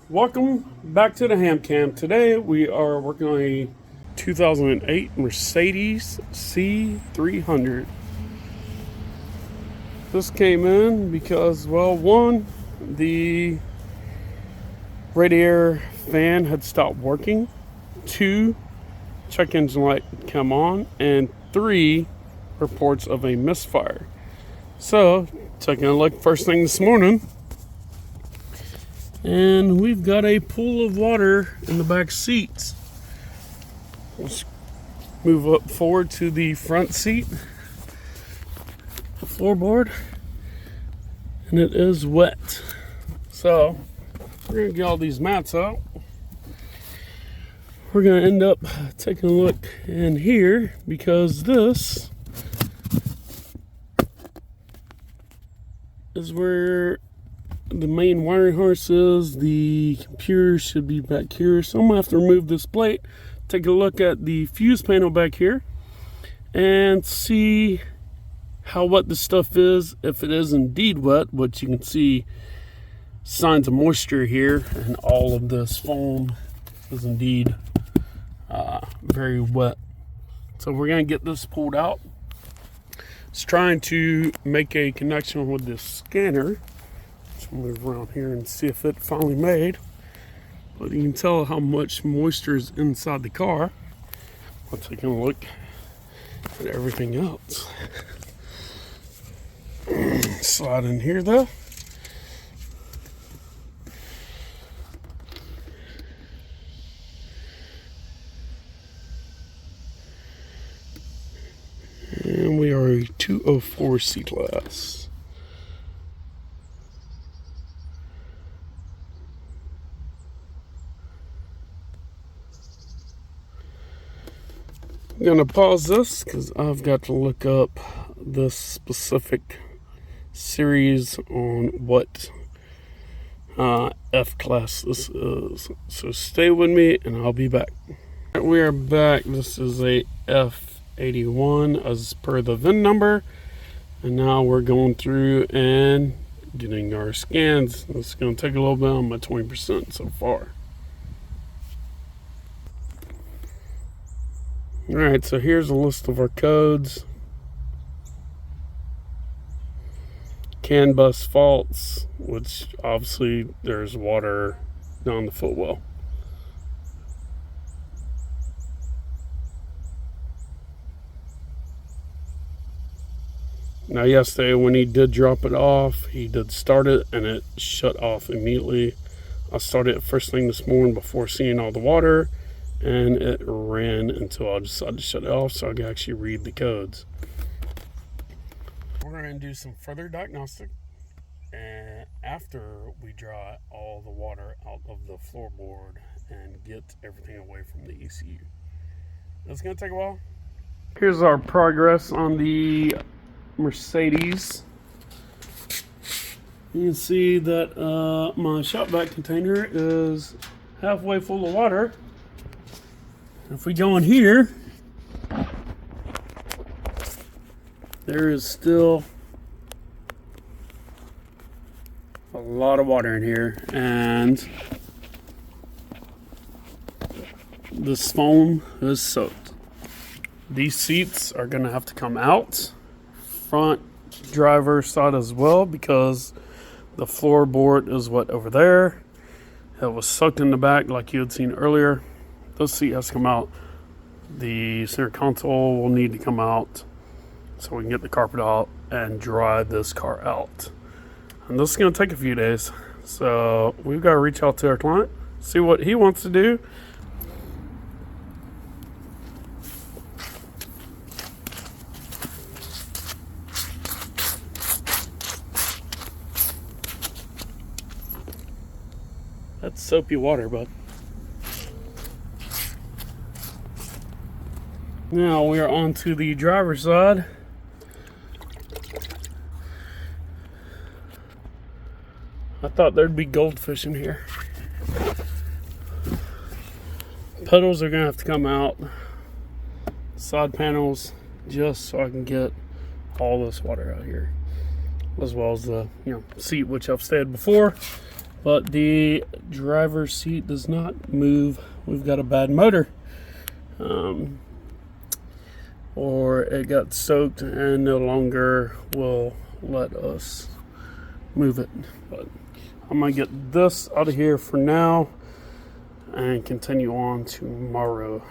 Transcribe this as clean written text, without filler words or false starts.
Welcome back to the H.A.M Cam. Today we are working on a 2008 Mercedes C300. This came in because, well, one, the radiator fan had stopped working. Two, check engine light come on. And three, reports of a misfire. So, taking a look first thing this morning, and we've got a pool of water in the back seats. Let's move up forward to the front seat, the floorboard, and it is wet. So we're gonna get all these mats out. We're gonna end up taking a look in here because this is where the main wiring harness is. The computer should be back here, so I'm gonna have to remove this plate, take a look at the fuse panel back here, and see how wet this stuff is. If it is indeed wet, which you can see signs of moisture here, and all of this foam is indeed very wet. So we're gonna get this pulled out. It's trying to make a connection with this scanner. Move around here and see if it finally made. But you can tell how much moisture is inside the car. I'll take a look at everything else. Slide in here though. And we are a 204 C-Class. I'm gonna pause this because I've got to look up this specific series on what F class this is. So stay with me and I'll be back. We are back. This is a F81 as per the VIN number. And now we're going through and getting our scans. This is gonna take a little bit. I'm at 20% so far. Alright, so here's a list of our codes. CAN bus faults, which obviously there's water down the footwell. Now yesterday when he did drop it off, he did start it and it shut off immediately. I started it first thing this morning before seeing all the water, and it ran until I decided to shut it off so I could actually read the codes. We're going to do some further diagnostic, and after we dry all the water out of the floorboard and get everything away from the ECU. That's going to take a while. Here's our progress on the Mercedes. You can see that my shop vac container is halfway full of water. If we go in here, there is still a lot of water in here, and this foam is soaked. These seats are going to have to come out, front driver side as well, because the floorboard is wet over there. It was soaked in the back like you had seen earlier. This seat has to come out. The center console will need to come out so we can get the carpet out and dry this car out. And this is going to take a few days. So we've got to reach out to our client, see what he wants to do. That's soapy water, bud. Now we are on to the driver's side. I thought there'd be goldfish in here. Pedals are gonna have to come out. Side panels, just so I can get all this water out here. As well as the seat, which I've stated before. but the driver's seat does not move. We've got a bad motor, or it got soaked and no longer will let us move it. But I'm gonna get this out of here for now and continue on tomorrow.